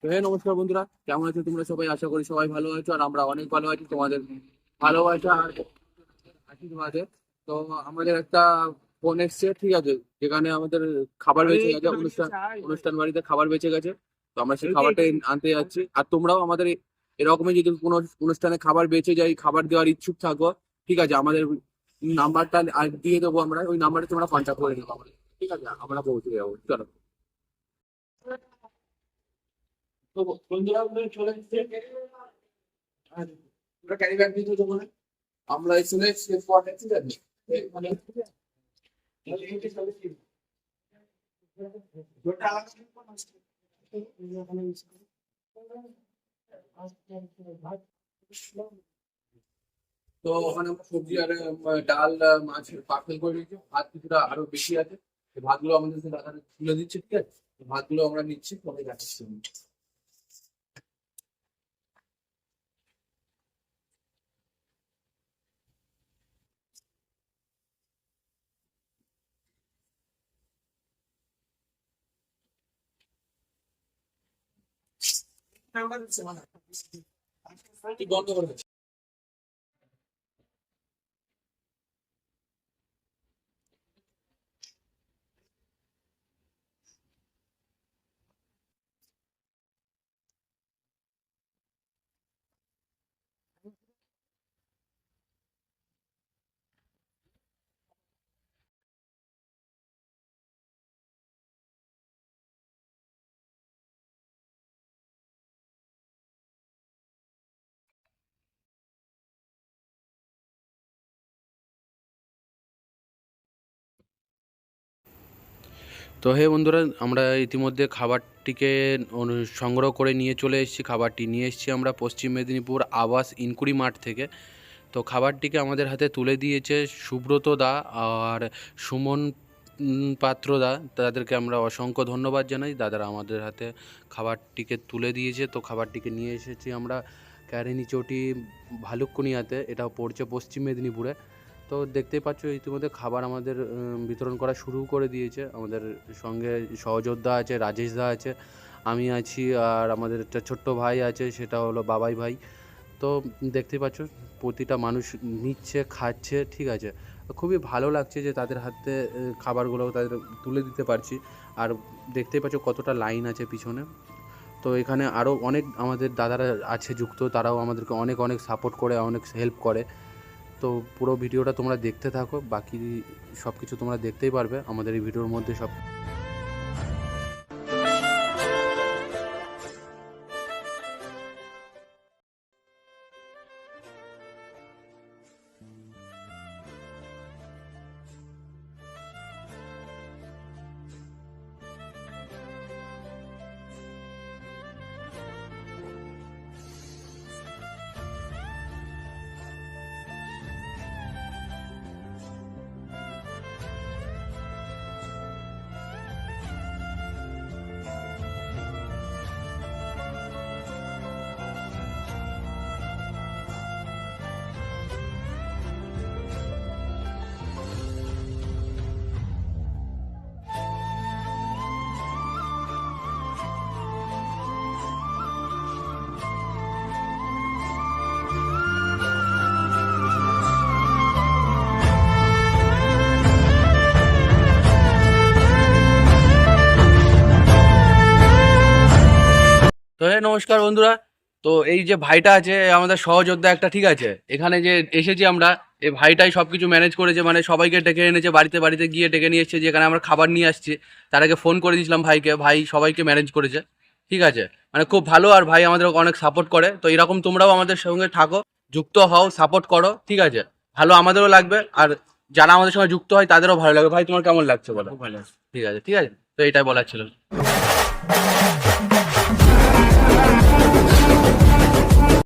তো হ্যাঁ, নমস্কার বন্ধুরা, কেমন আছো তোমরা সবাই? আশা করি সবাই ভালো আছো, আর আমরা অনেক ভালো আছি তোমাদের ভালোবাসা আর আশীর্বাদে। তো আমাদের একটা ফোন এসছে, ঠিক আছে, যেখানে আমাদের খাবার বেঁচে গেছে, অনুষ্ঠান অনুষ্ঠান বাড়িতে খাবার বেঁচে গেছে। তো আমরা সেই খাবারটা আনতে যাচ্ছি, আর তোমরাও আমাদের এরকমই যদি কোনো অনুষ্ঠানে খাবার বেঁচে যায়, খাবার দেওয়ার ইচ্ছুক থাকো, ঠিক আছে, আমাদের নাম্বারটা দিয়ে দেবো, আমরা ওই নাম্বারে তোমরা কন্ট্যাক্ট করে নেবো আমাদের, ঠিক আছে, আমরা পৌঁছে যাবো। চলো। তো বন্ধুরা, আমরা চলে এসেছি। আর ওরা ক্যারি ব্যাগ দিতে দেবো না। আমরা চলে এসেছি স্পটে, ঠিক আছে। মানে তো ওখানে আমরা সবজি আর ডাল, মাছ পার্সেল করে নিয়েছি। ভাত কিছুটা আরো বেশি আছে, এই ভাতগুলো আমাদের দাদা তুলে দিচ্ছে, ঠিক আছে। তো ভাতগুলো আমরা নিচ্ছি, তোমাকে দেখাচ্ছি। কি বন্ধ করে দিচ্ছি। তো হে বন্ধুরা, আমরা ইতিমধ্যে খাবারটিকে সংগ্রহ করে নিয়ে চলে এসেছি। খাবারটি নিয়ে এসেছি আমরা পশ্চিম মেদিনীপুর আবাস ইনকুরি মাঠ থেকে। তো খাবারটিকে আমাদের হাতে তুলে দিয়েছে সুব্রত দা আর সুমন পাত্র দা। তাদেরকে আমরা অসংখ্য ধন্যবাদ জানাই। দাদারা আমাদের হাতে খাবারটিকে তুলে দিয়েছে। তো খাবারটিকে নিয়ে এসেছি আমরা ক্যারিনিচটি ভালুককুনিয়াতে, এটাও পড়ছে পশ্চিম মেদিনীপুরে। তো দেখতেই পাচ্ছ ইতিমধ্যে খাবার আমাদের বিতরণ করা শুরু করে দিয়েছে। আমাদের সঙ্গে সহযোদ্ধা আছে, রাজেশ দা আছে, আমি আছি, আর আমাদের একটা ছোট্ট ভাই আছে, সেটা হলো বাবাই ভাই। তো দেখতেই পাচ্ছ প্রতিটা মানুষ নিচ্ছে, খাচ্ছে, ঠিক আছে। খুবই ভালো লাগছে যে তাদের হাতে খাবারগুলো তাদের তুলে দিতে পারছি। আর দেখতেই পাচ্ছ কতটা লাইন আছে পিছনে। তো এখানে আরও অনেক আমাদের দাদারা আছে যুক্ত, তারাও আমাদেরকে অনেক অনেক সাপোর্ট করে, অনেক হেল্প করে। তো পুরো ভিডিওটা তোমরা দেখতে থাকো, বাকি সব কিছু তোমরা দেখতেই পারবে আমাদের এই ভিডিওর মধ্যে সব। তো হ্যাঁ, নমস্কার বন্ধুরা। তো এই যে ভাইটা আছে আমাদের সহযোদ্ধা একটা, ঠিক আছে, এখানে যে এসেছি আমরা, এই ভাইটাই সবকিছু ম্যানেজ করেছে, মানে সবাইকে ডেকে এনেছে, বাড়িতে বাড়িতে গিয়ে ডেকে নিয়ে এসেছে, যেখানে আমরা খাবার নিয়ে আসছি। তার আগে ফোন করে দিয়েছিলাম ভাইকে, ভাই সবাইকে ম্যানেজ করেছে, ঠিক আছে। মানে খুব ভালো, আর ভাই আমাদের অনেক সাপোর্ট করে। তো এরকম তোমরাও আমাদের সঙ্গে থাকো, যুক্ত হও, সাপোর্ট করো, ঠিক আছে। ভালো আমাদেরও লাগবে, আর যারা আমাদের সঙ্গে যুক্ত হয় তাদেরও ভালো লাগবে। ভাই তোমার কেমন লাগছে বলো? খুব ভালো। ঠিক আছে, ঠিক আছে। তো এটাই বলার ছিল।